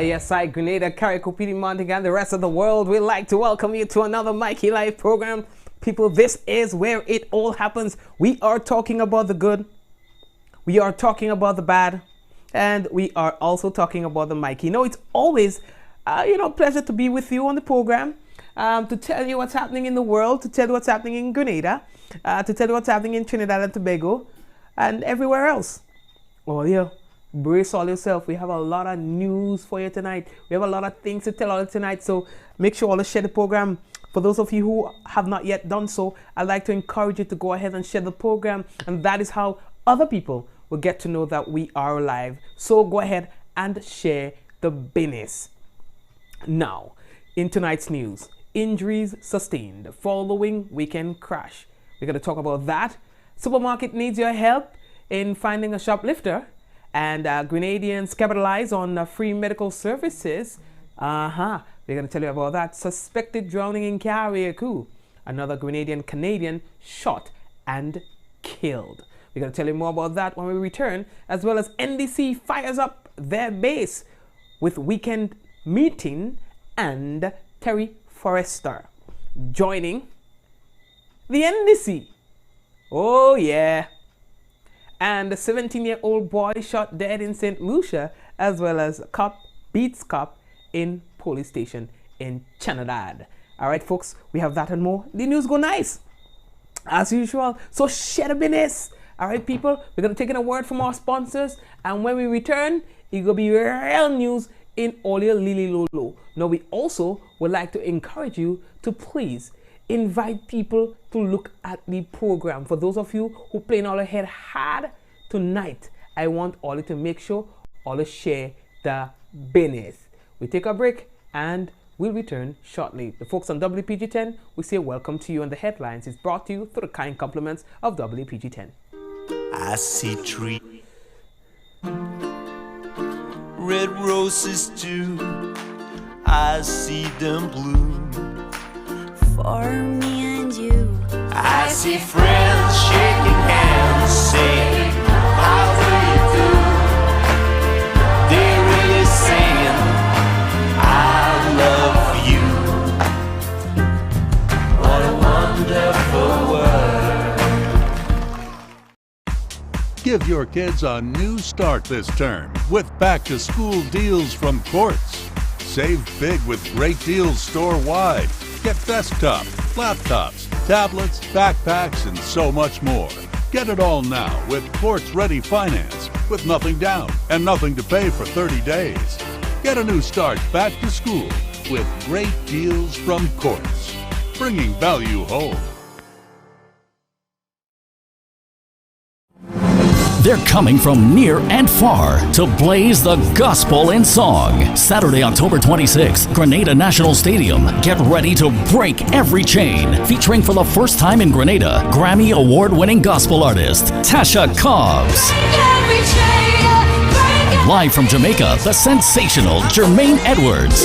Yes, I, Grenada, Carriacopidi, Montego, and the rest of the world, we'd like to welcome you to another Mikey Live program. People, this is where it all happens. We are talking about the good, we are talking about the bad, and we are also talking about the Mikey. You know, it's always, pleasure to be with you on the program, to tell you what's happening in the world, to tell you what's happening in Grenada, to tell you what's happening in Trinidad and Tobago, and everywhere else. Oh, yeah. Brace all yourself. We have a lot of news for you tonight. We have a lot of things to tell you tonight. So make sure to share the program. For those of you who have not yet done so, I'd like to encourage you to go ahead and share the program. And that is how other people will get to know that we are live. So go ahead and share the business. Now, in tonight's news, injuries sustained following weekend crash. We're going to talk about that. Supermarket needs your help in finding a shoplifter. And Grenadians capitalize on free medical services. We're going to tell you about that. Suspected drowning in Carriacou. Another Grenadian Canadian shot and killed. We're going to tell you more about that when we return. As well as NDC fires up their base with weekend meeting and Terry Forrester joining the NDC. Oh yeah. And a 17-year-old boy shot dead in St. Lucia, as well as cop beats cop in police station in Trinidad. All right, folks, we have that and more. The news go nice, as usual. So share the business. All right, people, we're going to take in a word from our sponsors. And when we return, it's going to be real news in all your Lili Lolo. Now, we also would like to encourage you to please invite people to look at the program. For those of you who playing all ahead hard tonight, I want all you to make sure all to share the business. We take a break and we'll return shortly. The folks on WPG10, we say welcome to you, and the headlines is brought to you through the kind compliments of WPG10. I see trees, red roses too. I see them bloom for me and you. I see friends shaking hands, saying, how do you do? They're really saying, I love you. What a wonderful world. Give your kids a new start this term with back-to-school deals from Quartz. Save big with great deals store-wide. Get desktop, laptops, tablets, backpacks, and so much more. Get it all now with Quartz Ready Finance with nothing down and nothing to pay for 30 days. Get a new start back to school with great deals from Quartz, bringing value home. They're coming from near and far to blaze the gospel in song. Saturday, October 26th, Grenada National Stadium. Get ready to break every chain. Featuring for the first time in Grenada, Grammy Award-winning gospel artist Tasha Cobbs. And live from Jamaica, the sensational Jermaine Edwards.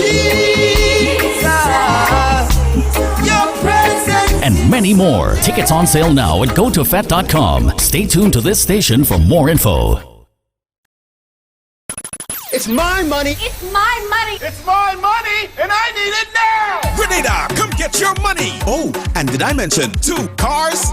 And many more. Tickets on sale now at gotofet.com. Stay tuned to this station for more info. It's my money. It's my money. It's my money, and I need it now. Grenada, come get your money. Oh, and did I mention 2 cars?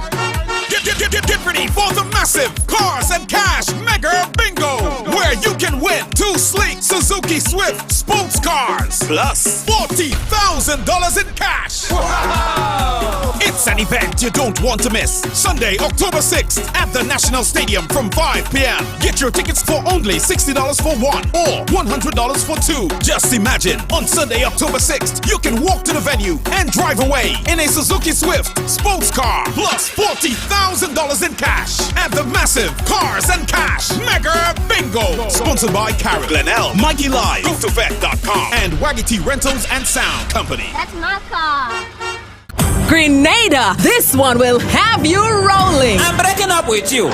Get ready for the massive Cars and Cash Mega Bingo, where you can win 2 sleek Suzuki Swift sports cars plus $40,000 in cash. Wow. It's an event you don't want to miss. Sunday, October 6th at the National Stadium from 5 p.m. Get your tickets for only $60 for 1 or $100 for 2. Just imagine, on Sunday, October 6th, you can walk to the venue and drive away in a Suzuki Swift sports car plus $40,000 in cash at the massive Cars and Cash Mega Bingo. Sponsored by Carol, Glenelg, Mikey Live, GoToVet.com, and Waggy T Rentals and Sound Company. That's my car. Grenada, this one will have you rolling. I'm breaking up with you.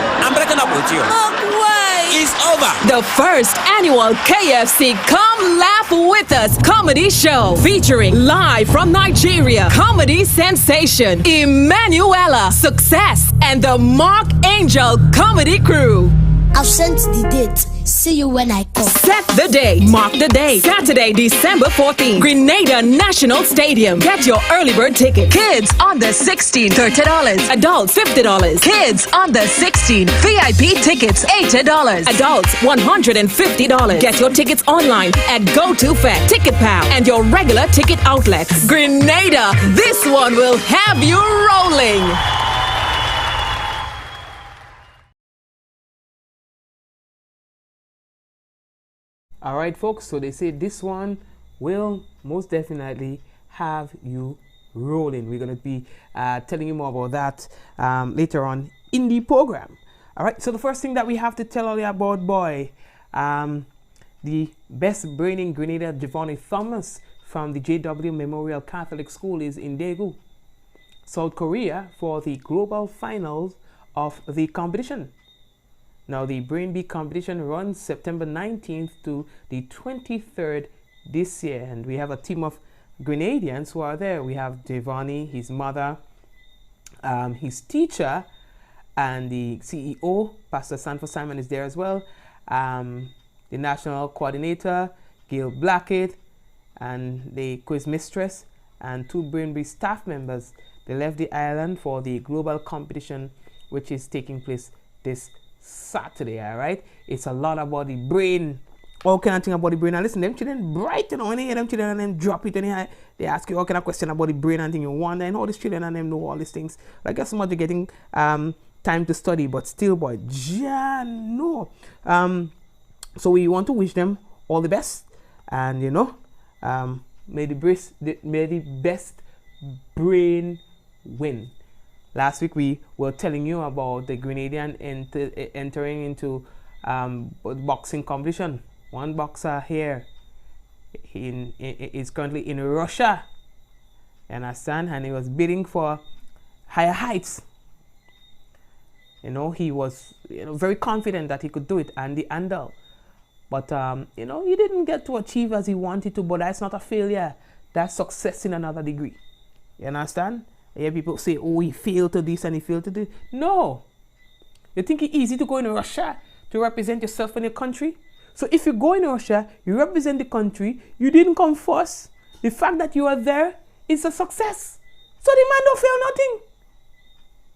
It's over. The first annual KFC Come Laugh With Us comedy show featuring live from Nigeria comedy sensation Emanuela Success and the Mark Angel comedy crew. I've sent the date. see you when I come. Set the date. Mark the day. Saturday, December 14th. Grenada National Stadium. Get your early bird ticket. Kids under 16, $30. Adults, $50. Kids under 16. VIP tickets, $80. Adults, $150. Get your tickets online at GoToFest, TicketPal, and your regular ticket outlets. Grenada, this one will have you rolling. All right, folks, so they say this one will most definitely have you rolling. We're going to be telling you more about that later on in the program. All right, so the first thing that we have to tell you about, boy, the best brain in Grenada, Giovanni Thomas from the JW Memorial Catholic School, is in Daegu, South Korea, for the global finals of the competition. Now, the Brain Bee competition runs September 19th to the 23rd this year, and we have a team of Grenadians who are there. We have Giovanni, his mother, his teacher, and the CEO, Pastor Sanford Simon, is there as well. The national coordinator, Gail Blackett, and the quiz mistress, and 2 Brain Bee staff members. They left the island for the global competition, which is taking place this Saturday. All right, it's a lot about the brain. All kind of thing about the brain. And listen, them children bright, you know, when they hear them children and them drop it and they ask you all kind of question about the brain and thing, you wonder, and all these children and them know all these things. I guess some of them getting time to study, but still, boy, no. So we want to wish them all the best, and you know, may the best brain win. Last week we were telling you about the Grenadian entering into boxing competition. One boxer here is currently in Russia, you understand, and he was bidding for higher heights. You know, he was very confident that he could do it and the handle, but you know, he didn't get to achieve as he wanted to. But that's not a failure, that's success in another degree. You understand? I hear people say, oh, he failed to this and he failed to this. No. You think it's easy to go in Russia to represent yourself in your country? So if you go in Russia, you represent the country, you didn't come first. The fact that you are there is a success. So the man don't fail nothing.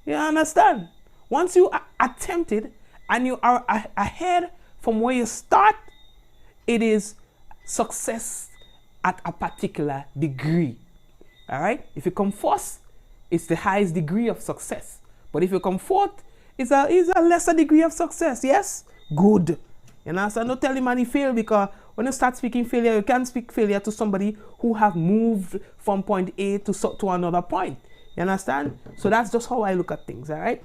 You understand? Once you attempted and you are ahead from where you start, it is success at a particular degree. All right? If you come first, it's the highest degree of success. But if you come fourth, it's a lesser degree of success. Yes? Good. You know, so don't tell the man he failed, because when you start speaking failure, you can't speak failure to somebody who have moved from point A to another point. You understand? So that's just how I look at things. All right?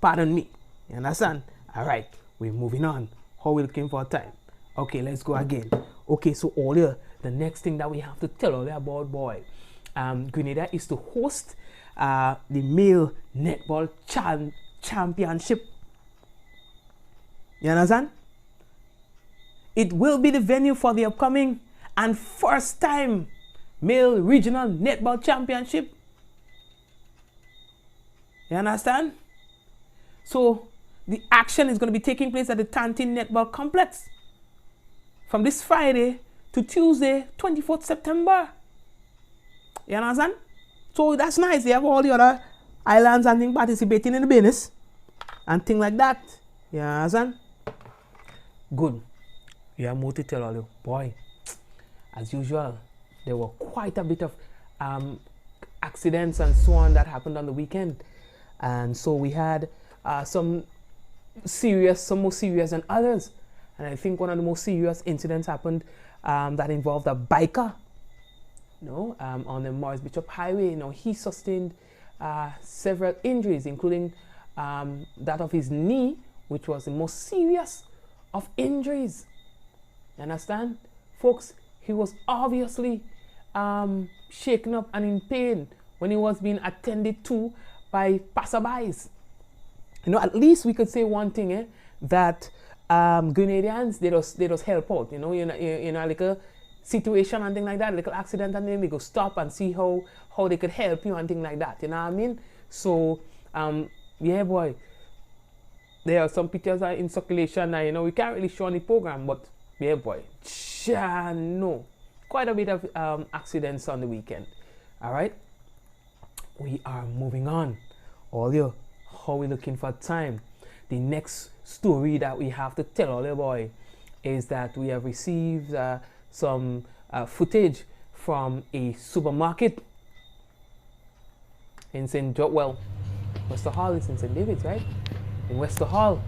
Pardon me. You understand? All right. We're moving on. How we looking for time? Okay, let's go again. Okay, so earlier, the next thing that we have to tell you about, boy, Grenada is to host the male netball championship. You understand? It will be the venue for the upcoming and first time male regional netball championship. You understand? So the action is going to be taking place at the Tantin Netball Complex from this Friday to Tuesday, 24th September. You understand? So that's nice. They have all the other islands and things participating in the business and things like that. You understand? Good. You have more to tell all you. Boy, as usual, there were quite a bit of accidents and so on that happened on the weekend. And so we had some more serious than others. And I think one of the most serious incidents happened that involved a biker. On the Morris Bishop Highway. He sustained several injuries, including that of his knee, which was the most serious of injuries. You understand? Folks, he was obviously shaken up and in pain when he was being attended to by passerbys. At least we could say one thing, that Grenadians, they just help out. Like a situation and things like that, little accident, and then they go stop and see how they could help you and things like that. You know what I mean? So, yeah, boy. there are some pictures are in circulation now, you know, we can't really show on the program, but yeah, boy, no, quite a bit of accidents on the weekend. All right, we are moving on. All you, how we looking for time? The next story that we have to tell all you, boy, is that we have received some footage from a supermarket in Wester Hall is in St. David's, right? In Wester Hall.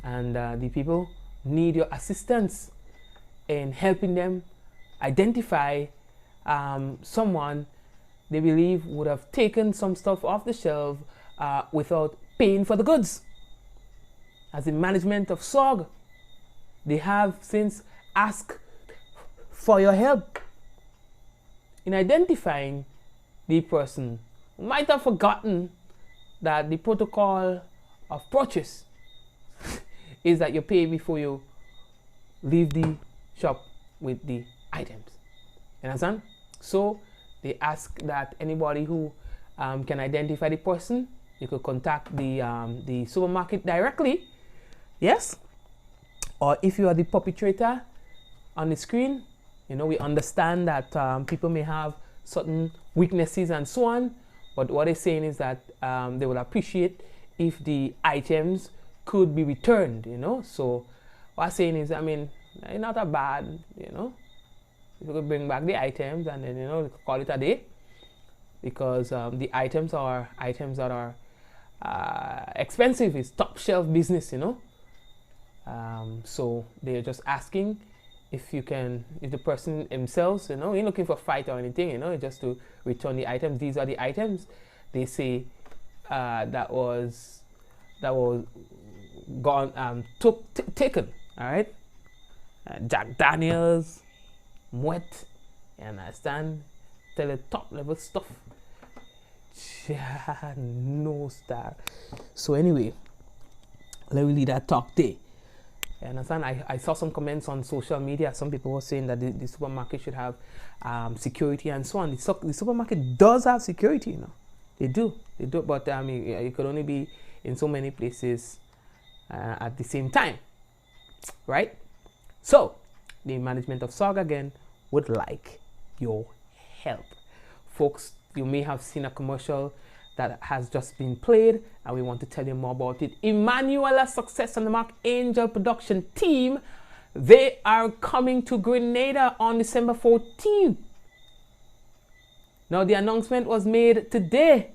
And the people need your assistance in helping them identify someone they believe would have taken some stuff off the shelf without paying for the goods. As the management of SOG, they have since asked for your help in identifying the person who might have forgotten that the protocol of purchase is that you pay before you leave the shop with the items. You understand? So they ask that anybody who can identify the person, you could contact the supermarket directly. Yes? Or if you are the perpetrator on the screen, you know, we understand that people may have certain weaknesses and so on, but what they're saying is that they will appreciate if the items could be returned, you know. So what I'm saying is, I mean, it's not a bad, you know, if you could bring back the items and then, you know, call it a day, because the items are items that are expensive. It's top shelf business, you know. So they're just asking if the person themselves, you know, ain't looking for a fight or anything, you know, just to return the items. These are the items they say that was gone, taken. All right, Jack Daniels, Moet, you understand? Tell the top level stuff. No star. So anyway, let me leave that talk there. You understand? I saw some comments on social media. Some people were saying that the supermarket should have security and so on. The supermarket does have security, you know. They do, but I mean, it could only be in so many places at the same time, right? So, the management of SOG again would like your help. Folks, you may have seen a commercial that has just been played, and we want to tell you more about it. Emmanuela Success and the Mark Angel production team, they are coming to Grenada on December 14th. Now, the announcement was made today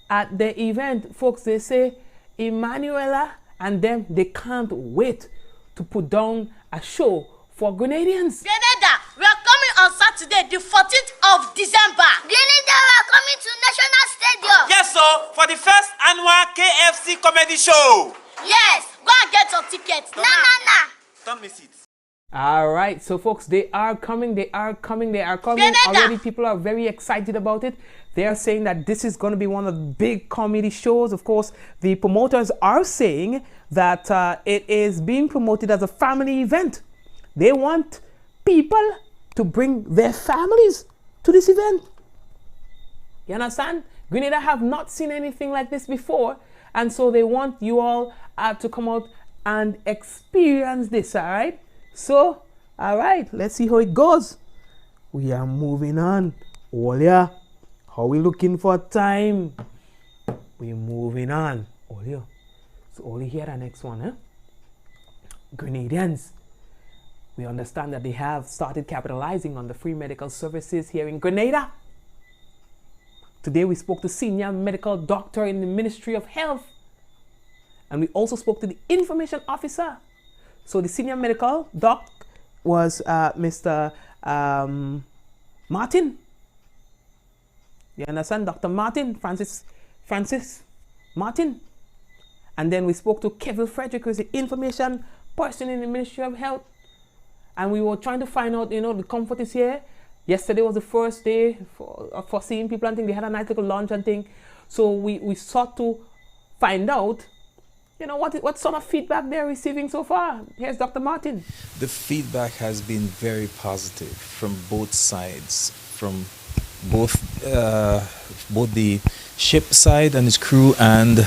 at the event. Folks, they say Emmanuela and them, they can't wait to put down a show for Grenadians. Grenada, we are coming on Saturday, the 14th of December. Grenada, we are coming to National Stadium. Yes, sir, for the first annual KFC comedy show. Yes, go and get your tickets. Nah. Don't miss it. All right, so folks, they are coming. Grenada. Already people are very excited about it. They are saying that this is going to be one of the big comedy shows. Of course, the promoters are saying that it is being promoted as a family event. They want people to bring their families to this event. You understand? Grenada have not seen anything like this before, and so they want you all to come out and experience this, all right? So, all right, let's see how it goes. We are moving on. Olia, how we looking for time? We're moving on. Olia. So, only here the next one, huh? Grenadians. We understand that they have started capitalizing on the free medical services here in Grenada. Today we spoke to senior medical doctor in the Ministry of Health. And we also spoke to the information officer. So the senior medical doc was Mr. Martin. You understand? Dr. Martin, Francis Martin. And then we spoke to Kevin Frederick, who is the information person in the Ministry of Health. And we were trying to find out, you know, the comfort is here. Yesterday was the first day for seeing people and things. They had a nice little lunch and thing. So we sought to find out, you know, what sort of feedback they're receiving so far. Here's Dr. Martin. The feedback has been very positive from both sides, from both the ship side and its crew and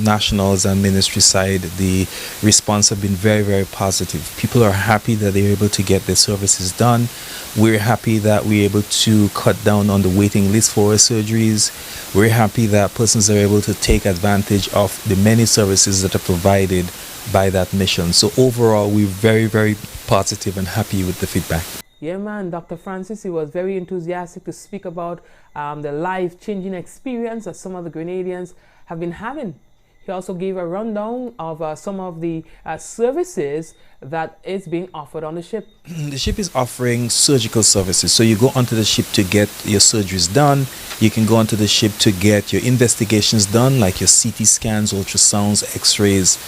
nationals and ministry side, the response have been very, very positive. People are happy that they're able to get their services done. We're happy that we're able to cut down on the waiting list for our surgeries. We're happy that persons are able to take advantage of the many services that are provided by that mission. So overall, we're very, very positive and happy with the feedback. Yeah, man, Dr. Francis, he was very enthusiastic to speak about the life-changing experience that some of the Grenadians have been having. He also gave a rundown of some of the services that is being offered on the ship. The ship is offering surgical services. So you go onto the ship to get your surgeries done. You can go onto the ship to get your investigations done, like your CT scans, ultrasounds, x-rays.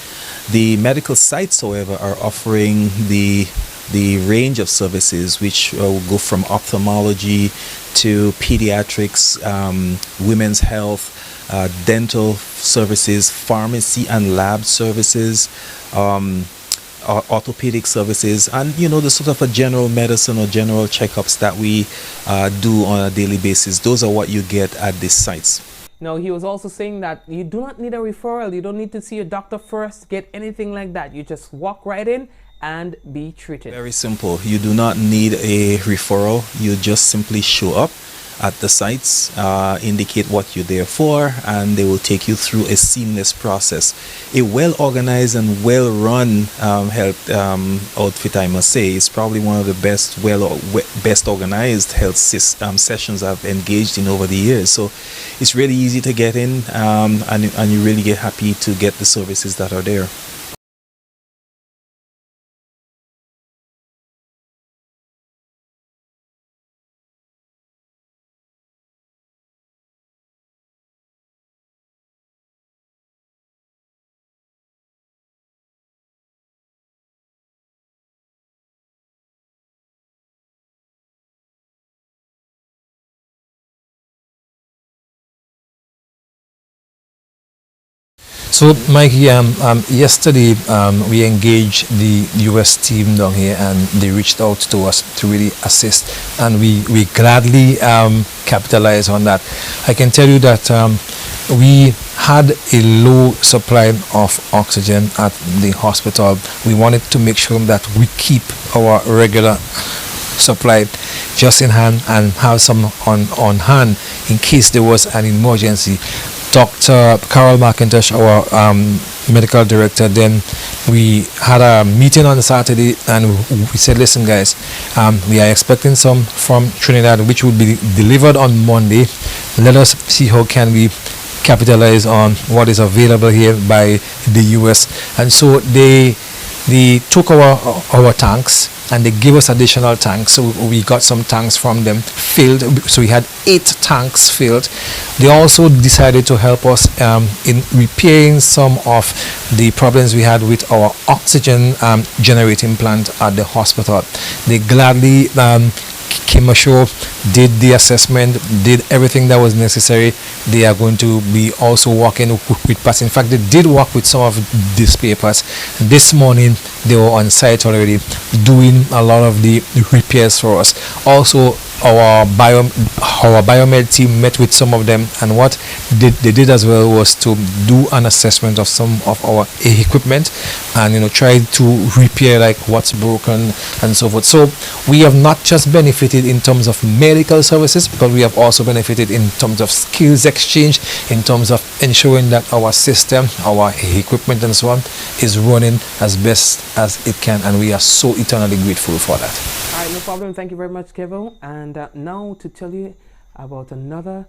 The medical sites, however, are offering the range of services, which will go from ophthalmology to pediatrics, women's health, dental services, pharmacy and lab services, orthopedic services, and the sort of a general medicine or general checkups that we do on a daily basis. Those are what you get at these sites. Now, he was also saying that you do not need a referral. You don't need to see a doctor first, get anything like that. You just walk right in and be treated. Very simple. You do not need a referral. You just simply show up at the sites, indicate what you're there for, and they will take you through a seamless process. A well-organized and well-run health outfit, I must say, is probably one of the best organized health sessions I've engaged in over the years. So it's really easy to get in, and you really get happy to get the services that are there. So, Mikey, yesterday we engaged the US team down here, and they reached out to us to really assist, and we gladly capitalized on that. I can tell you that we had a low supply of oxygen at the hospital. We wanted to make sure that we keep our regular supply just in hand and have some on hand in case there was an emergency. Dr. Carol McIntosh, our medical director, then we had a meeting on Saturday, and we said, listen guys, we are expecting some from Trinidad, which will be delivered on Monday. Let us see how can we capitalize on what is available here by the US. And so they took our tanks, and they gave us additional tanks. So we got some tanks from them filled. So we had 8 tanks filled. They also decided to help us in repairing some of the problems we had with our oxygen generating plant at the hospital. They gladly came ashore, did the assessment, did everything that was necessary. They are going to be also working with us. In fact, they did work with some of these papers. This morning they were on site already doing a lot of the repairs for us. Also, our biomed team met with some of them, and what they did as well was to do an assessment of some of our equipment and try to repair like what's broken and so forth. So we have not just benefited in terms of medical services, but we have also benefited in terms of skills exchange, in terms of ensuring that our system, our equipment and so on is running as best as it can, and we are so eternally grateful for that. All right, no problem. Thank you very much, Kevo. And now to tell you about another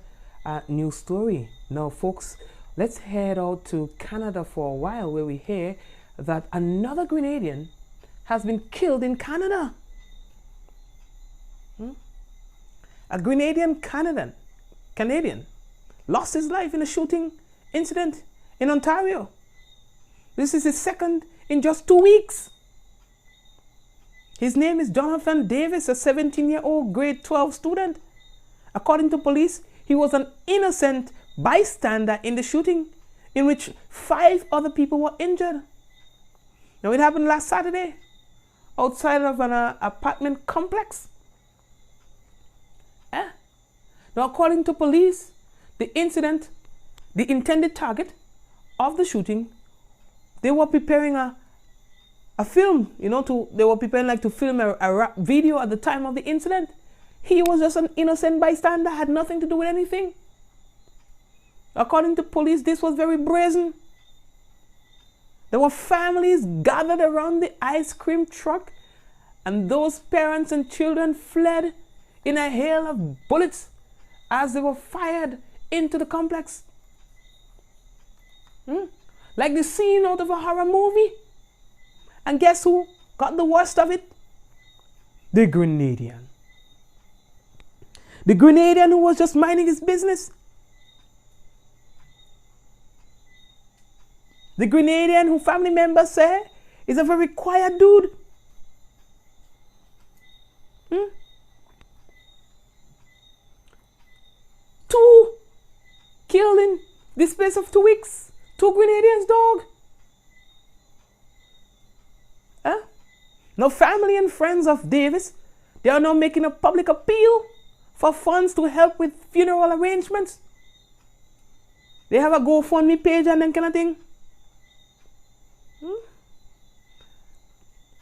news story. Now, folks, let's head out to Canada for a while, where we hear that another Grenadian has been killed in Canada. A Grenadian Canadian lost his life in a shooting incident in Ontario. This is his second in just 2 weeks. His name is Jonathan Davis, a 17-year-old grade 12 student. According to police, he was an innocent bystander in the shooting, in which 5 other people were injured. Now, it happened last Saturday outside of an apartment complex. Now, according to police, the intended target of the shooting, they were preparing a film, they were preparing to film a rap video at the time of the incident. He was just an innocent bystander, had nothing to do with anything. According to police, this was very brazen. There were families gathered around the ice cream truck, and those parents and children fled in a hail of bullets as they were fired into the complex. Like the scene out of a horror movie. And guess who got the worst of it? The Grenadian. The Grenadian who was just minding his business. The Grenadian who family members say is a very quiet dude. Two killed in the space of 2 weeks. 2 Grenadians, dog. Now family and friends of Davis, they are now making a public appeal for funds to help with funeral arrangements. They have a GoFundMe page and that kind of thing.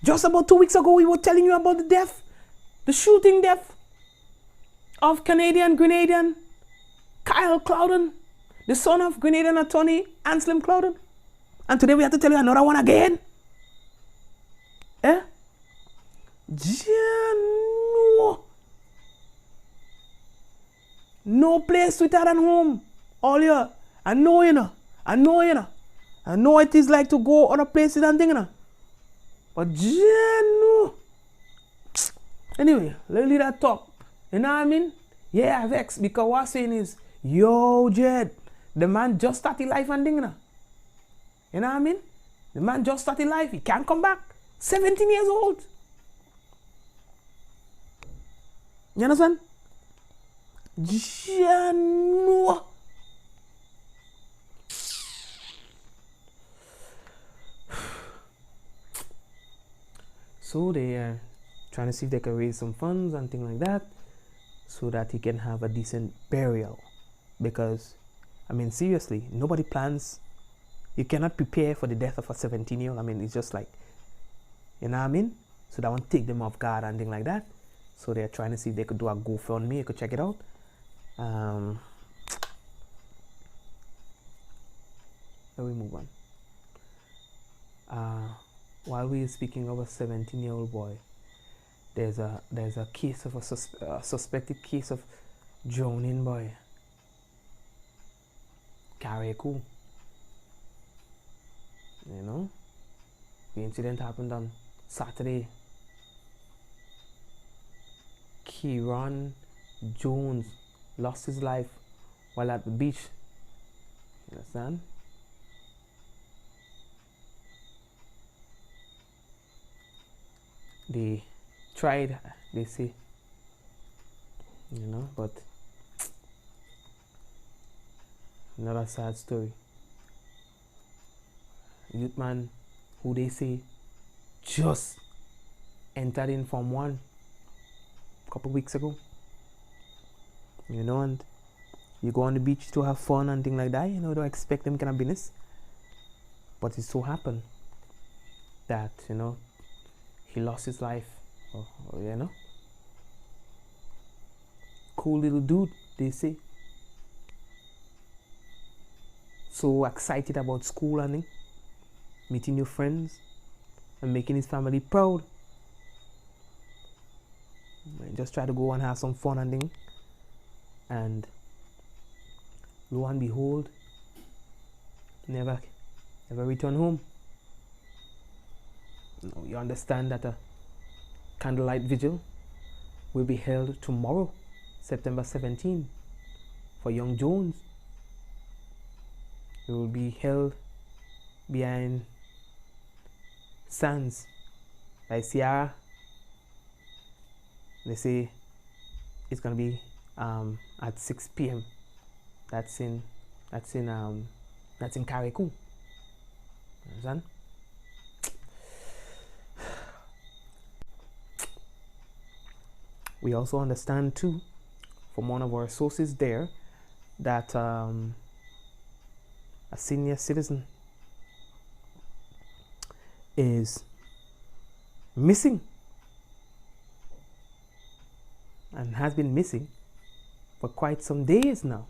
Just about 2 weeks ago, we were telling you about the shooting death of Grenadian Kyle Clouden, the son of Grenadian attorney Anselm Clouden. And today we have to tell you another one again. No place sweeter than home. All year. I know you know. I know it is like to go other places and things, But no. Anyway, let's leave that talk. You know what I mean? Yeah, I vex because what I'm saying is, yo, Jed, the man just started life and things, You know what I mean? The man just started life. He can't come back. 17 years old. You understand? No. So they are trying to see if they can raise some funds and things like that so that he can have a decent burial. Because, I mean, seriously, nobody plans. You cannot prepare for the death of a 17-year-old. I mean, it's just like, you know what I mean? So that won't take them off guard and things like that. So they're trying to see if they could do a GoFundMe. You could check it out. Let me move on. While we're speaking of a 17-year-old boy, there's a case of a suspected case of drowning boy. Carriacou. You know, the incident happened on Saturday. Kieran Jones lost his life while at the beach. You understand? They tried, they say, but another sad story. Youth man who they say just entered in Form 1 a couple weeks ago. And you go on the beach to have fun and things like that, don't expect them kind of business. But it so happened that, he lost his life. Cool little dude, they say. So excited about school and meeting new friends and making his family proud. And just try to go and have some fun and thing. And lo and behold, never return home. You understand that a candlelight vigil will be held tomorrow, September 17, for young Jones. It will be held behind Sands by Sierra. They say it's gonna be at 6 p.m. That's in Carriacou. Understand? We also understand too from one of our sources there that a senior citizen is missing and has been missing for quite some days now.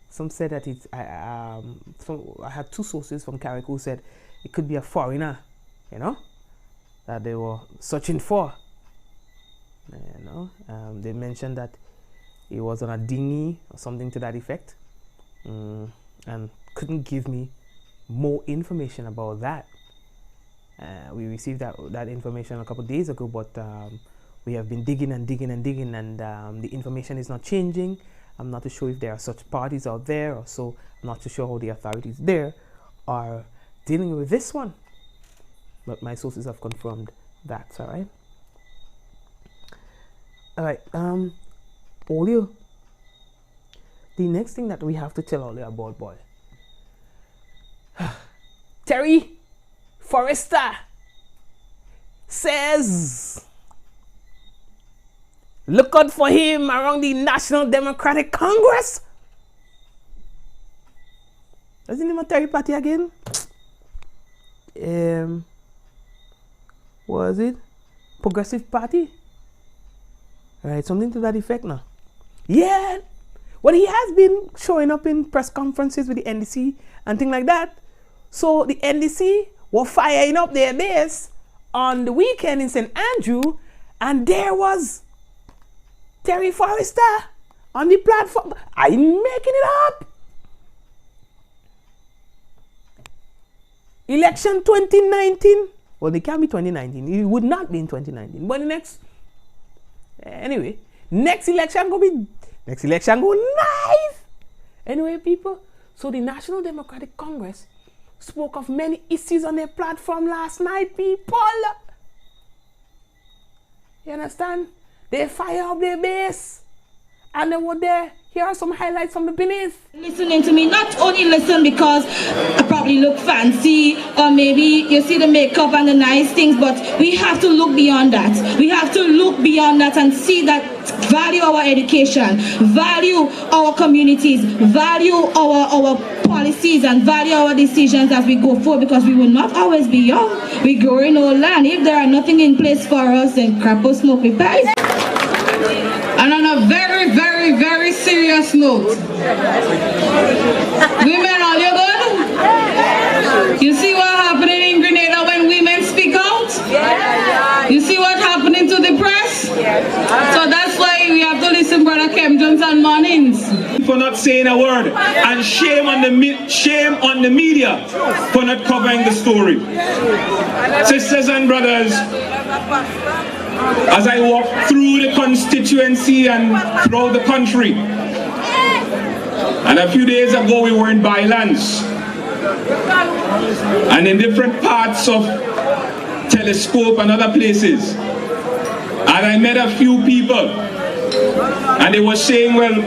Some said that it's I had two sources from Carrick who said it could be a foreigner, you know, that they were searching for. You know, they mentioned that he was on a dinghy or something to that effect, and couldn't give me more information about that. We received that information a couple of days ago, but we have been digging and digging and digging, and the information is not changing. I'm not too sure if there are such parties out there, or so I'm not too sure how the authorities there are dealing with this one. But my sources have confirmed that. All right. All right. Olio. The next thing that we have to tell Olio about, boy. Terry Forrester says, look out for him around the National Democratic Congress. What's the name of Terry Party again? What was it? Progressive Party? Right, something to that effect now. Yeah. Well, he has been showing up in press conferences with the NDC and things like that. So the NDC were firing up their base on the weekend in St. Andrew, and there was Terry Forrester on the platform. I'm making it up. Election 2019. Well, it can't be 2019. It would not be in 2019. But the next, anyway, next election go nice. Anyway, people. So the National Democratic Congress spoke of many issues on their platform last night, people. You understand? They fire up their base, and they were there. Here are some highlights from the beneath. Listening to me, not only listen because I probably look fancy, or maybe you see the makeup and the nice things, but we have to look beyond that. We have to look beyond that and see that value our education, value our communities, value our policies, and value our decisions as we go forward, because we will not always be young. We grow in old land. If there are nothing in place for us, then crap or smoke we pies. And on a very, very, very serious note, women, all you good? You see what happening in Grenada when women speak out? You see what's happening to the press? So that's why we have to listen, Brother Kem Johnson mornings. For not saying a word, and shame on the media for not covering the story. Sisters and brothers, as I walk through the constituency and throughout the country, and a few days ago we were in Bylands and in different parts of Telescope and other places, and I met a few people, and they were saying, well,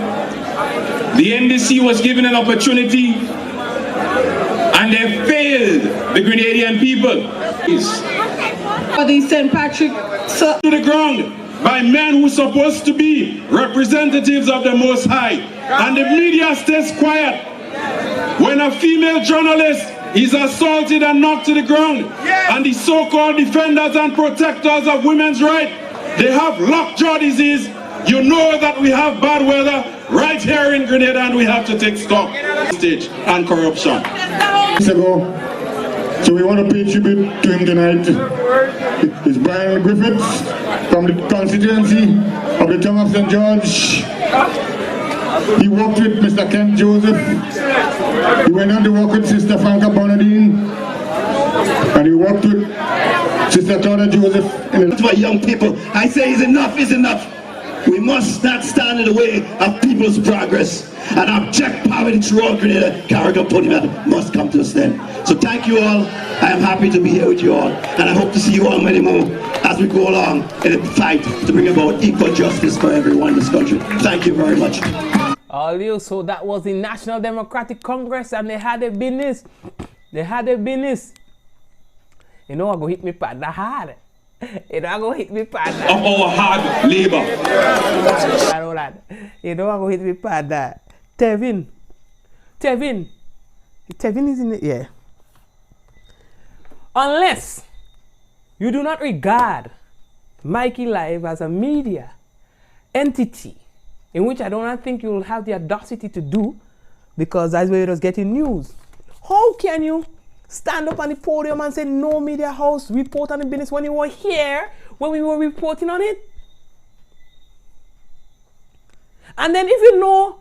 the NDC was given an opportunity and they failed the Grenadian people. For the St. Patrick to the ground by men who are supposed to be representatives of the Most High, and the media stays quiet when a female journalist is assaulted and knocked to the ground, and the so-called defenders and protectors of women's rights, they have lockjaw disease. You know that we have bad weather right here in Grenada, and we have to take stock stage and corruption. So we want to pay tribute to him tonight. It's Brian Griffiths from the constituency of the town of St. George. He worked with Mr. Kent Joseph. He went on to work with Sister Franca Bonadine. And he worked with Sister Claudia Joseph. For young people, I say is enough is enough. We must not stand in the way of people's progress and object poverty throughout Grenada. Carrick and Ponyman must come to a stand. So thank you all. I am happy to be here with you all, and I hope to see you all many more as we go along in the fight to bring about equal justice for everyone in this country. Thank you very much. All you, so that was the National Democratic Congress, and they had their business. They had their business. You know, I go hit me partner hard. You know, I'm going to hit me pad that. of our hard labor. You know, I'm going to hit me pad that. Tevin is in it, yeah. Unless you do not regard Mikey Live as a media entity, in which I don't think you'll have the audacity to do, because that's where it was getting news. How can you stand up on the podium and say no media house report on the business when you were here when we were reporting on it? And then if you know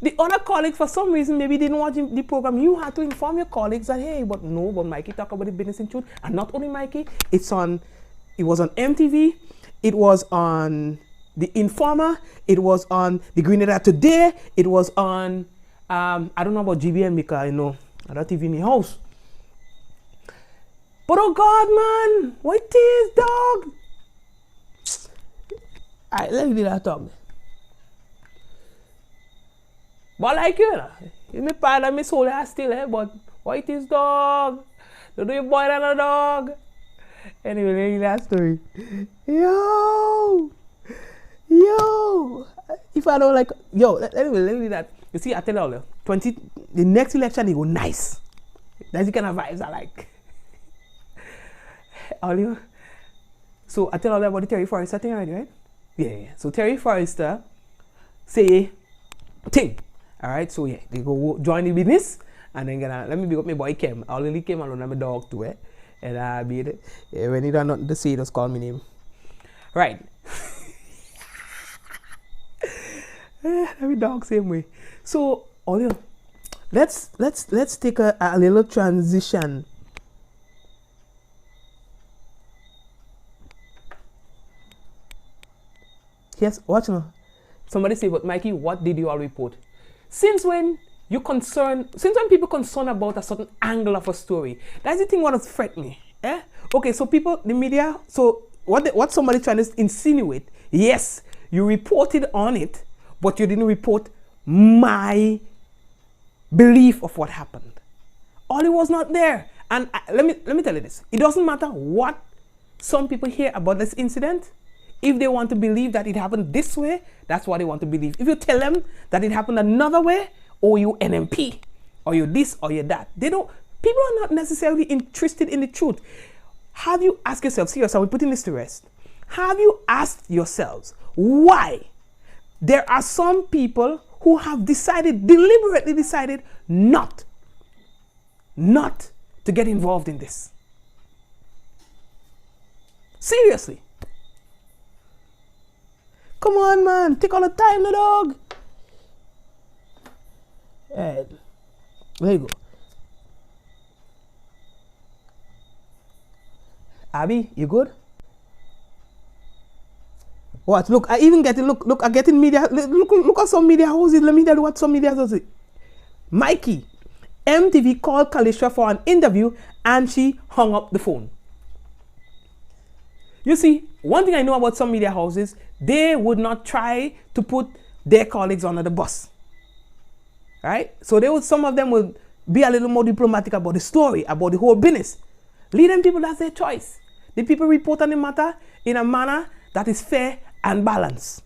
the other colleagues for some reason maybe didn't watch the program, you had to inform your colleagues that hey, but Mikey talk about the business in truth. And not only Mikey, it was on MTV, it was on The Informer, it was on the Grenada Today, it was on I don't know about GBN because I know I don't TV in the house. But oh God, man, what is dog? Alright, let me do that talk. But like you know, it's my part of my soul is still here, but what is dog? Don't do you boy than a dog. Anyway, let me do that story. Yo! If I don't like, anyway, let me do that. You see, I tell you, the next election, they go nice. That's the kind of vibes I like. So I tell all about the Terry Forrester thing already, right? Yeah. So Terry Forrester say thing. Alright, so yeah, they go join the business and then let me big up my boy Kim. I only came alone and my dog too, and I be it. When he don't nothing to say, just call me name. Right. Every dog same way. So let's take a little transition. Yes, watch now. Somebody say, but Mikey, what did you all report? Since when people concerned about a certain angle of a story, that's the thing what has fret me. Eh? Okay, so people, the media, so what somebody trying to insinuate, yes, you reported on it, but you didn't report my belief of what happened. Ollie was not there. And let me tell you this. It doesn't matter what some people hear about this incident. If they want to believe that it happened this way, that's what they want to believe. If you tell them that it happened another way, or you NMP, or you this, or you that, people are not necessarily interested in the truth. Have you asked yourself, seriously, we're putting this to rest. Have you asked yourselves why there are some people who have deliberately decided not to get involved in this? Seriously. Come on, man. Take all the time, the dog. Right. There you go. Abby, you good? What? Look, I even get it. Look, I get in media. Look at some media houses. Let me tell you what some media houses. Mikey, MTV called Kalisha for an interview and she hung up the phone. You see, one thing I know about some media houses, they would not try to put their colleagues under the bus. Right? So some of them would be a little more diplomatic about the story, about the whole business. Lead them people, that's their choice. The people report on the matter in a manner that is fair and balanced.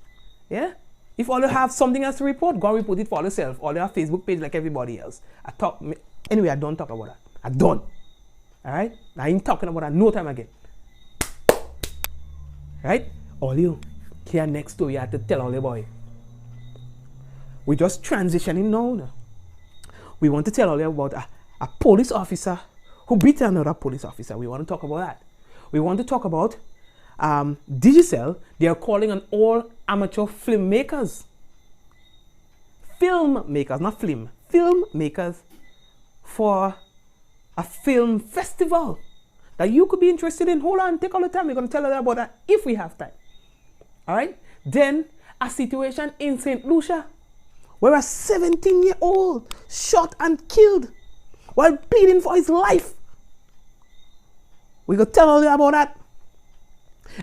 Yeah? If all you have something else to report, go and report it for yourself. Or you have Facebook page like everybody else. Anyway, I don't talk about that. I don't. Alright? I ain't talking about that no time again. Right? All you, here next to you have to tell all the boy. We're just transitioning now. We want to tell all you about a police officer who beat another police officer. We want to talk about that. We want to talk about Digicel. They are calling on all amateur filmmakers. Filmmakers, not film. Filmmakers for a film festival that you could be interested in. Hold on, take all the time. We're going to tell you about that if we have time. All right? Then a situation in St. Lucia where a 17-year-old shot and killed while pleading for his life. We're going to tell all you about that.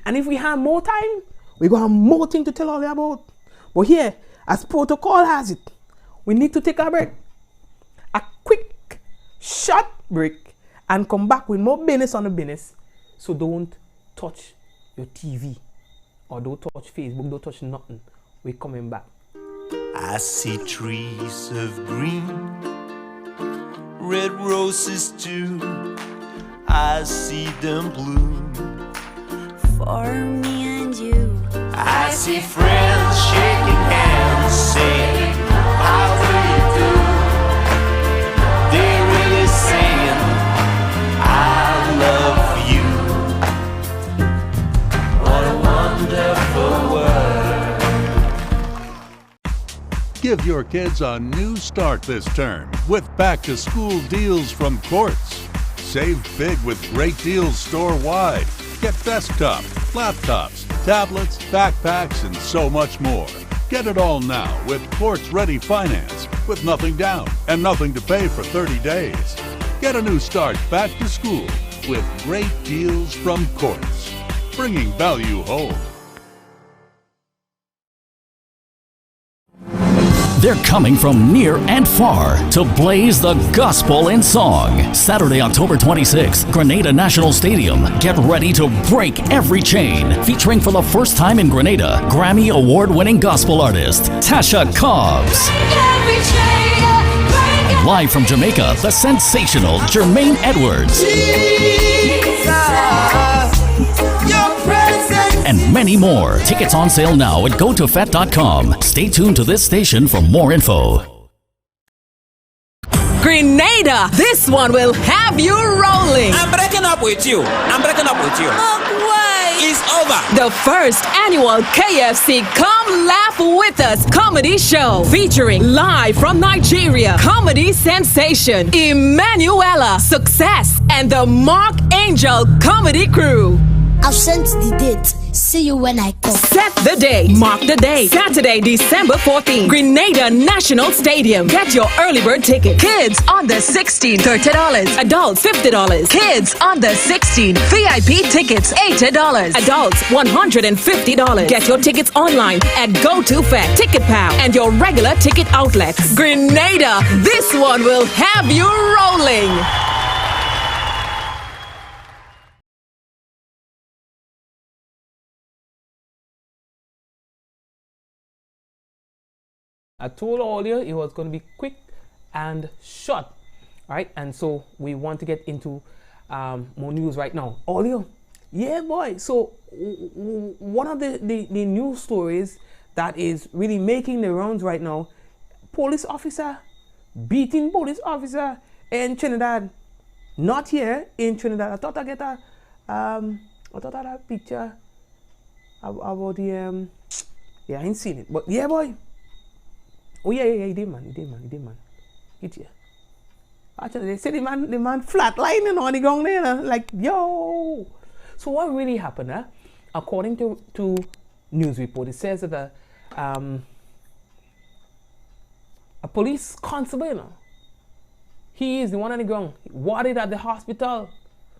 And if we have more time, we're going to have more things to tell all you about. But here, as protocol has it, we need to take a break. A quick, short break and come back with more business on the business. So don't touch your TV, or don't touch Facebook, don't touch nothing. We're coming back. I see trees of green, red roses too. I see them bloom For me and you. I see friends shaking hands, saying, how do you do? They're really saying, I love you. What a wonderful world. Give your kids a new start this term with back-to-school deals from Quartz. Save big with great deals store-wide. Get desktop, laptops, tablets, backpacks, and so much more. Get it all now with Quartz-ready finance with nothing down and nothing to pay for 30 days. Get a new start back to school with great deals from Quartz, bringing value home. They're coming from near and far to blaze the gospel in song. Saturday, October 26th, Grenada National Stadium. Get ready to break every chain. Featuring for the first time in Grenada, Grammy Award-winning gospel artist Tasha Cobbs. Live from Jamaica, the sensational Jermaine Edwards. And many more. Tickets on sale now at gotofet.com. Stay tuned to this station for more info. Grenada, this one will have you rolling. I'm breaking up with you. It's over. The first annual KFC Come Laugh With Us comedy show featuring live from Nigeria comedy sensation Emanuela Success and the Mark Angel comedy crew. I've sent the date. See you when I come. Set the date. Mark the day. Saturday, December 14th. Grenada National Stadium. Get your early bird ticket. Kids on the 16th, $30. Adults, $50. Kids on the 16th. VIP tickets, $80. Adults, $150. Get your tickets online at GoToFet, TicketPal, and your regular ticket outlets. Grenada, this one will have you rolling. I told earlier it was going to be quick and short, right? And so we want to get into more news right now. Earlier, yeah, boy. So one of the news stories that is really making the rounds right now: police officer beating police officer in Trinidad. Not here in Trinidad. I thought I get a picture about the yeah, I ain't seen it, but yeah, boy. Oh yeah, he did man. Hit you. Actually, they say the man flatlining on the ground there, like yo. So what really happened? According to news report, it says that a police constable, he is the one on the ground, warded at the hospital,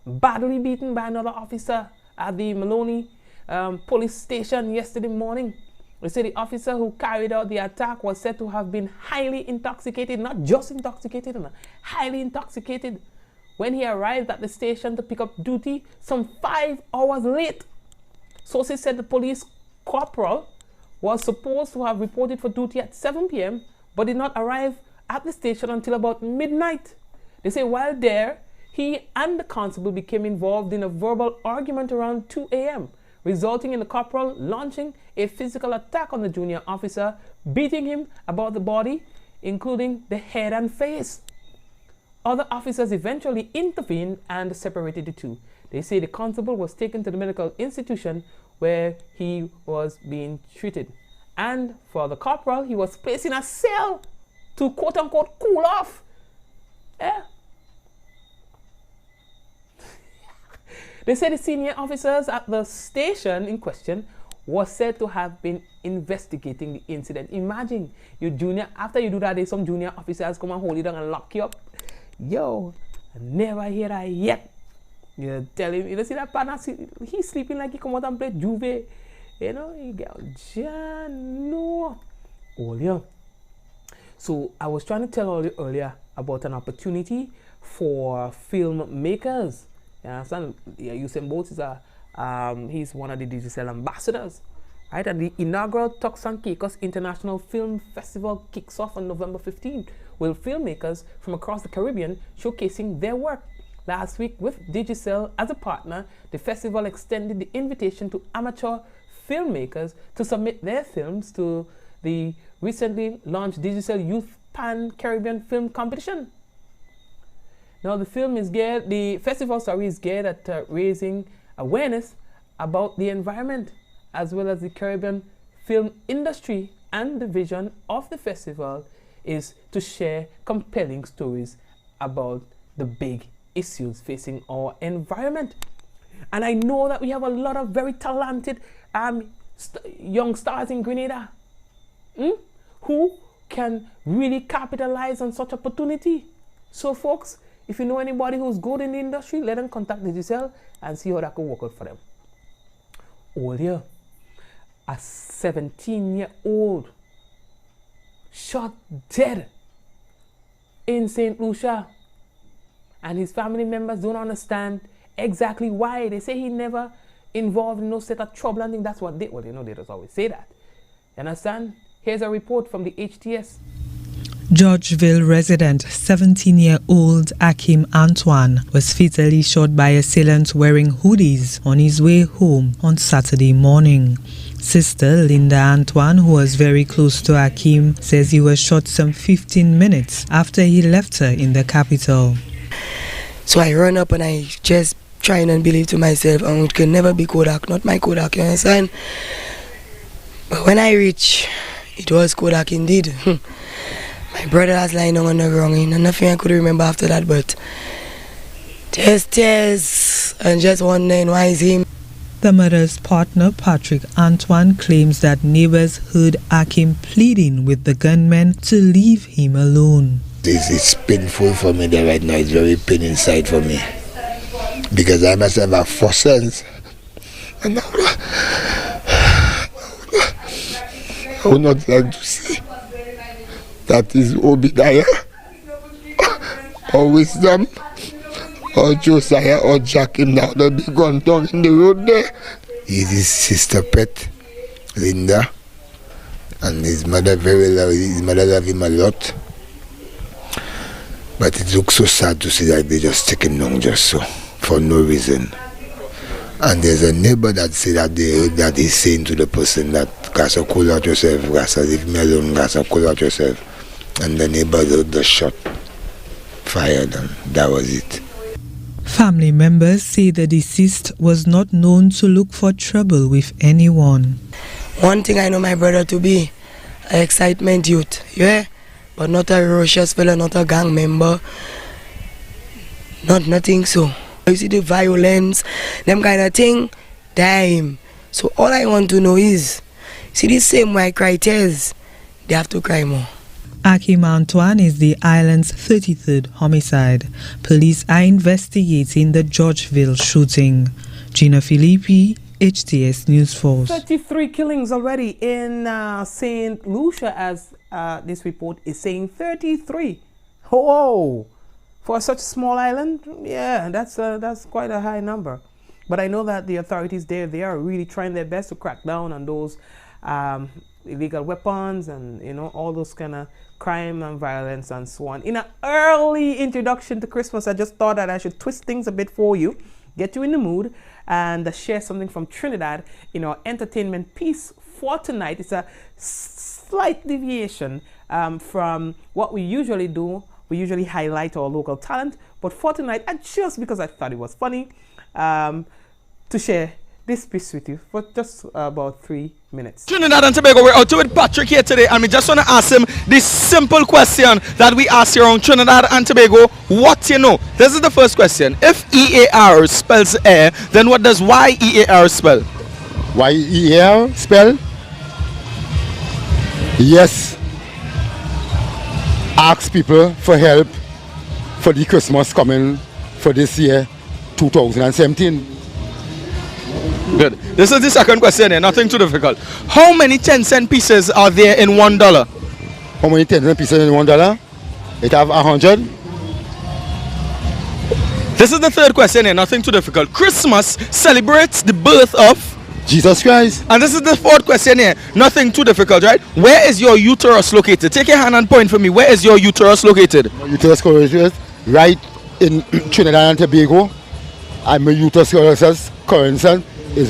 badly beaten by another officer at the Maloney police station yesterday morning. They say the officer who carried out the attack was said to have been highly intoxicated, not just intoxicated, highly intoxicated when he arrived at the station to pick up duty some 5 hours late. Sources said the police corporal was supposed to have reported for duty at 7 p.m. but did not arrive at the station until about midnight. They say while there, he and the constable became involved in a verbal argument around 2 a.m., resulting in the corporal launching a physical attack on the junior officer, beating him about the body, including the head and face. Other officers eventually intervened and separated the two. They say the constable was taken to the medical institution where he was being treated. And for the corporal, he was placed in a cell to quote-unquote cool off. Yeah. They say the senior officers at the station in question was said to have been investigating the incident. Imagine, you junior, after you do that, there's some junior officers come and hold you down and lock you up. Yo, I never hear that yet. You tell him, you know, see that partner, he's sleeping like he come out and play Juve. You know, he get no. Oh, yeah. So I was trying to tell you earlier about an opportunity for filmmakers. You understand? Yeah, Usain Bolt is a He's one of the Digicel ambassadors. Right, and the inaugural Turks and Caicos International Film Festival kicks off on November 15th, with filmmakers from across the Caribbean showcasing their work. Last week, with Digicel as a partner, the festival extended the invitation to amateur filmmakers to submit their films to the recently launched Digicel Youth Pan-Caribbean Film Competition. Now, the festival is geared at raising awareness about the environment, as well as the Caribbean film industry, and the vision of the festival is to share compelling stories about the big issues facing our environment. And I know that we have a lot of very talented young stars in Grenada who can really capitalize on such opportunity. So folks, if you know anybody who's good in the industry, let them contact Digicel and see how that could work out for them. Earlier, a 17-year-old shot dead in St. Lucia, and his family members don't understand exactly why. They say he never involved in no set of trouble, and that's what they just always say that. You understand? Here's a report from the HTS. Georgeville resident 17-year-old Akim Antoine was fatally shot by assailants wearing hoodies on his way home on Saturday morning. Sister Linda Antoine, who was very close to Akim, says he was shot some 15 minutes after he left her in the capital. So I run up and I just trying and believe to myself, it can never be Kodak, not my Kodak, you understand? But when I reach, it was Kodak indeed. My brother was lying on the ground, and nothing I could remember after that, but just tears and just wondering why is him. The mother's partner, Patrick Antoine, claims that neighbors heard Akim pleading with the gunmen to leave him alone. It's painful for me there right now. It's very pain inside for me, because I myself have 4 sons, and I would not like to see that is Obadiah or Wisdom or Josiah or Jack in now the big gun down in the road there. He's his sister pet, Linda, and his mother his mother love him a lot. But it looks so sad to see that they just take him down just so, for no reason. And there's a neighbor that say that that he's saying to the person that Gasa, cool out yourself, Gasa, leave me alone, Gasa, cool out yourself. And the neighbor the shot fired, and that was it. Family members say the deceased was not known to look for trouble with anyone. One thing I know my brother to be, an excitement youth, yeah? But not a ferocious fella, not a gang member. Nothing so. You see the violence, them kind of thing, damn. So all I want to know is, see the same way I cry tears, they have to cry more. Akim Antoine is the island's 33rd homicide. Police are investigating the Georgeville shooting. Gina Filippi, HTS News Force. 33 killings already in St. Lucia, as this report is saying. 33. Whoa! For such a small island, yeah, that's quite a high number. But I know that the authorities there, they are really trying their best to crack down on those illegal weapons and all those kind of crime and violence and so on. In an early introduction to Christmas, I just thought that I should twist things a bit for you, get you in the mood, and share something from Trinidad in our entertainment piece for tonight. It's a slight deviation from what we usually do. We usually highlight our local talent, but for tonight, and just because I thought it was funny, to share this piece with you for just about 3 minutes. Trinidad and Tobago, we're out with Patrick here today, and we just want to ask him this simple question that we ask here on Trinidad and Tobago. What you know? This is the first question. If EAR spells air, then what does YEAR spell? YEAR spell? Yes. Ask people for help for the Christmas coming for this year, 2017. Good. This is the second question here, nothing too difficult. How many 10-cent pieces are there in $1? How many 10-cent pieces in $1? It have 100, This is the third question here, nothing too difficult. Christmas celebrates the birth of Jesus Christ. And this is the fourth question here, nothing too difficult, right? Where is your uterus located? Take your hand and point for me. Where is your uterus located? My uterus is right in Trinidad and Tobago. And my uterus is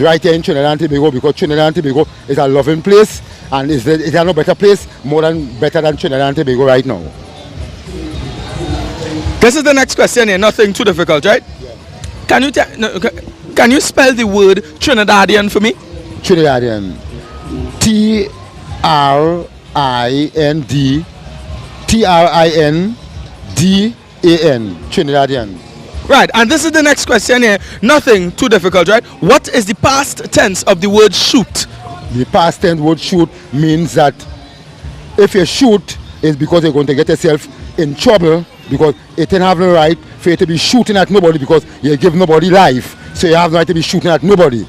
right here in Trinidad and Tobago because Trinidad and Tobago is a loving place, and is there no better place better than Trinidad and Tobago right now. This is the next question here, nothing too difficult, right? Yeah. Can you spell the word Trinidadian for me? Trinidadian. Trindan. Trinidadian. Right, and this is the next question here, nothing too difficult, right? What is the past tense of the word shoot? The past tense word shoot means that if you shoot, it's because you're going to get yourself in trouble, because it didn't have no right for you to be shooting at nobody because you give nobody life. So you have no right to be shooting at nobody.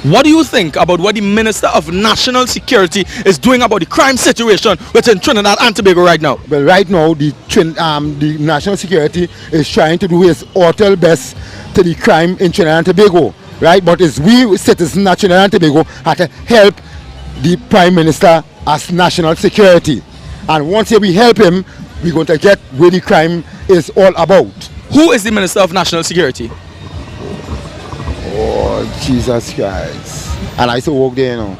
What do you think about what the Minister of National Security is doing about the crime situation within Trinidad and Tobago right now? Well, right now, the National Security is trying to do its utter best to the crime in Trinidad and Tobago, right? But it's we citizens of Trinidad and Tobago have to help the Prime Minister as National Security. And once we help him, we're going to get where the crime is all about. Who is the Minister of National Security? Oh, Jesus Christ. And I used to work there, you know.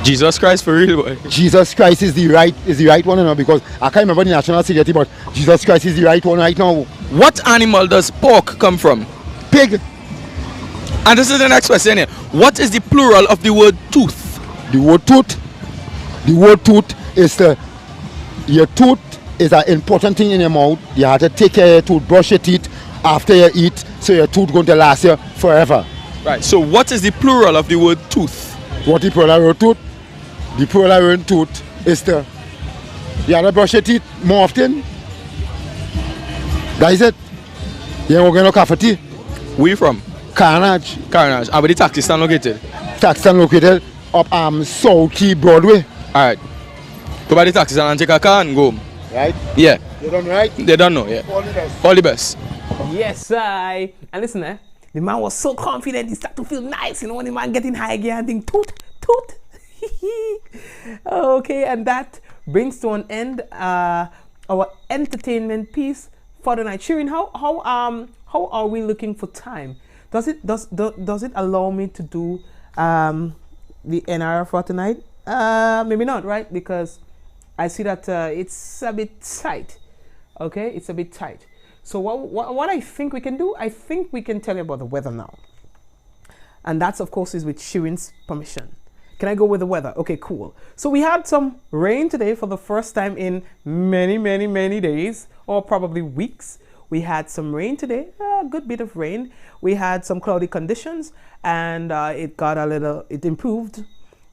Jesus Christ for real, boy. Jesus Christ is the right one, you know, because I can't remember the national security, but Jesus Christ is the right one right now. What animal does pork come from? Pig. And this is the next question here. What is the plural of the word tooth? The word tooth? The word tooth is your tooth is an important thing in your mouth. You have to take care of your tooth, brush your teeth after you eat, so your tooth going to last you forever. Right, so what is the plural of the word tooth? What the plural of the word tooth? The plural of the word tooth is you have to brush your teeth more often. That is it. You ain't going to cafe tea. Where you from? Carnage. Carnage. And where the taxi stand located? Taxi stand located up South Key Broadway. Alright. Go by the taxi stand and take a car and go home. Right? Yeah. They don't know, right? They don't know, yeah. All the best. All the best. Yes, and listen, the man was so confident, he started to feel nice, you know, when the man getting high again and think, toot. Okay, and that brings to an end our entertainment piece for the night. Shirin, how are we looking for time? Does it allow me to do the NR for tonight? Maybe not, right? Because I see that it's a bit tight. Okay, it's a bit tight. So what I think we can do, I think we can tell you about the weather now. And that's, of course, is with Shirin's permission. Can I go with the weather? Okay, cool. So we had some rain today for the first time in many days, or probably weeks. We had some rain today, a good bit of rain. We had some cloudy conditions, and it improved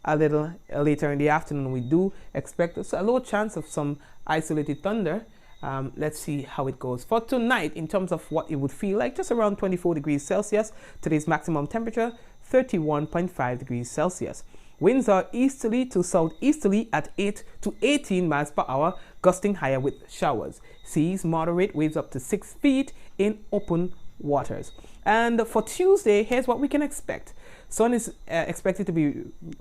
a little later in the afternoon. We do expect a low chance of some isolated thunder. Let's see how it goes. For tonight, in terms of what it would feel like, just around 24 degrees Celsius. Today's maximum temperature, 31.5 degrees Celsius. Winds are easterly to southeasterly at 8 to 18 miles per hour, gusting higher with showers. Seas moderate, waves up to 6 feet in open waters. And for Tuesday, here's what we can expect. Sun is expected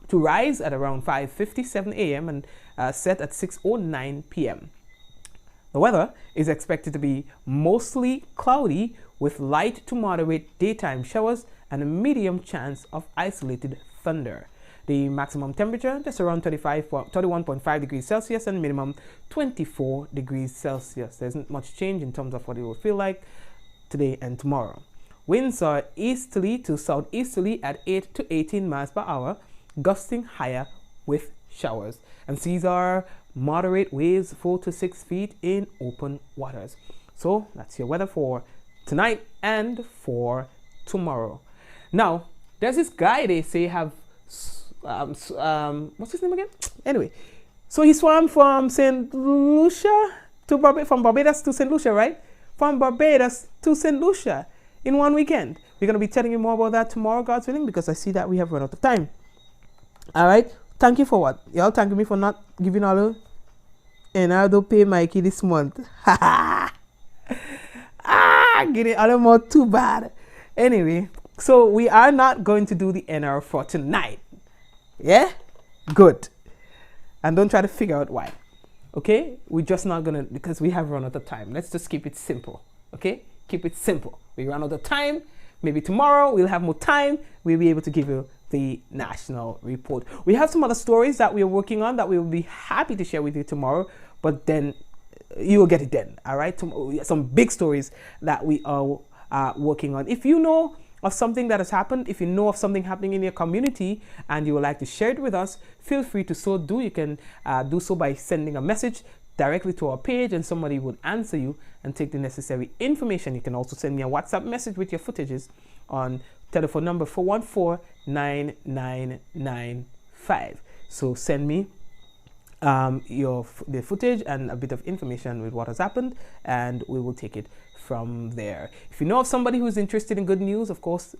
to rise at around 5:57 a.m. and set at 6:09 p.m. The weather is expected to be mostly cloudy with light to moderate daytime showers and a medium chance of isolated thunder. The maximum temperature just around 31.5 degrees Celsius and minimum 24 degrees Celsius. There isn't much change in terms of what it will feel like today and tomorrow. Winds are easterly to southeasterly at 8 to 18 miles per hour, gusting higher with showers. And seas are moderate, waves 4 to 6 feet in open waters. So that's your weather for tonight and for tomorrow. Now, there's this guy they say have what's his name again? Anyway, so he swam from St. Lucia to from Barbados to St. Lucia, right? From Barbados to St. Lucia in one weekend. We're going to be telling you more about that tomorrow, God's willing, because I see that we have run out of time. All right. Thank you for what? Y'all thanking me for not giving all the, and I don't pay Mikey this month. Get it anymore too bad. Anyway, so we are not going to do the NR for tonight. Yeah? Good. And don't try to figure out why. Okay? We're just not gonna, because we have run out of time. Let's just keep it simple. Okay? Keep it simple. We run out of time. Maybe tomorrow we'll have more time. We'll be able to give you the national report. We have some other stories that we are working on that we will be happy to share with you tomorrow, but then you will get it then. All right? Some big stories that we are working on. If you know of something that has happened, if you know of something happening in your community and you would like to share it with us, feel free to so do. You can do so by sending a message directly to our page and somebody would answer you and take the necessary information. You can also send me a WhatsApp message with your footages on telephone number 414-9995. So send me the footage and a bit of information with what has happened, and we will take it from there. If you know of somebody who's interested in good news, of course,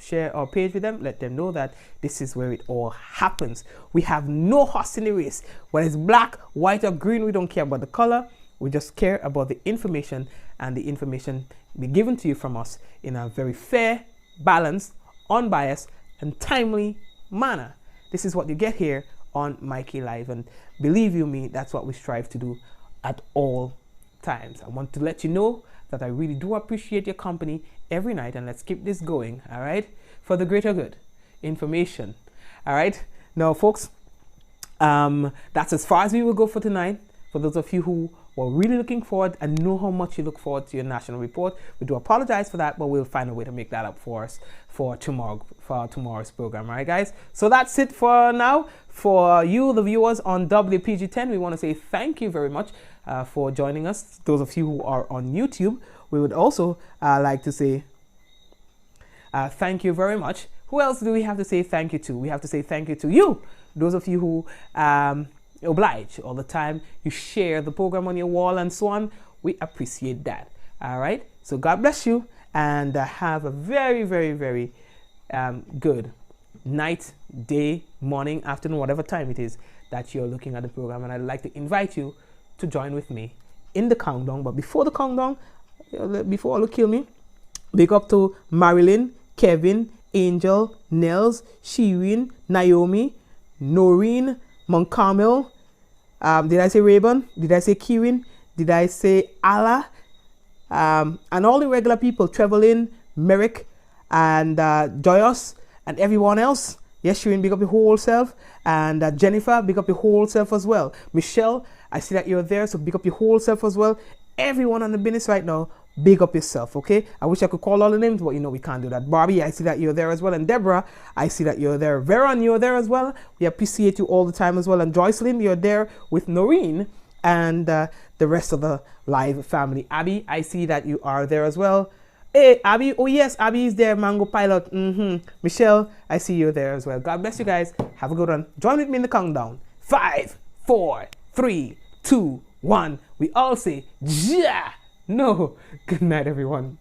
share our page with them. Let them know that this is where it all happens. We have no horse in the race. Whether it's black, white, or green, we don't care about the color. We just care about the information, and the information be given to you from us in a very fair, balanced, unbiased, and timely manner. This is what you get here on Mikey Live, and believe you me, that's what we strive to do at all times. I want to let you know that I really do appreciate your company every night, and let's keep this going, all right, for the greater good. Information, all right. Now, folks, that's as far as we will go for tonight. For those of you who were really looking forward and know how much you look forward to your national report, we do apologize for that, but we'll find a way to make that up for us for tomorrow's program. All right, guys, so that's it for now. For you, the viewers on WPG10, we want to say thank you very much for joining us. Those of you who are on YouTube, we would also like to say thank you very much. Who else do we have to say thank you to? We have to say thank you to you, those of you who oblige all the time. You share the program on your wall and so on. We appreciate that. All right, so God bless you, and have a very, very, very good night, day, morning, afternoon, whatever time it is that you're looking at the program. And I'd like to invite you to join with me in the countdown. But before the countdown, before Allah kill me, big up to Marilyn, Kevin, Angel, Nels, Shirin, Naomi, Noreen, Montcarmel, did I say Rayburn? Did I say Kieran? Did I say Allah? And all the regular people, Trevelin, Merrick, and Joyous, and everyone else. Yes, Shirin, big up your whole self. And Jennifer, big up your whole self as well. Michelle, I see that you're there, so big up your whole self as well. Everyone on the business right now, big up yourself, okay? I wish I could call all the names, but you know we can't do that. Barbie, I see that you're there as well. And Deborah, I see that you're there. Veron, you're there as well. We appreciate you all the time as well. And Joycelyn, you're there with Noreen and the rest of the live family. Abby, I see that you are there as well. Hey, Abby, oh yes, Abby is there, Mango Pilot. Michelle, I see you there as well. God bless you guys. Have a good one. Join with me in the countdown. 5, 4, 3, 2, 1. We all say, yeah. No. Good night, everyone.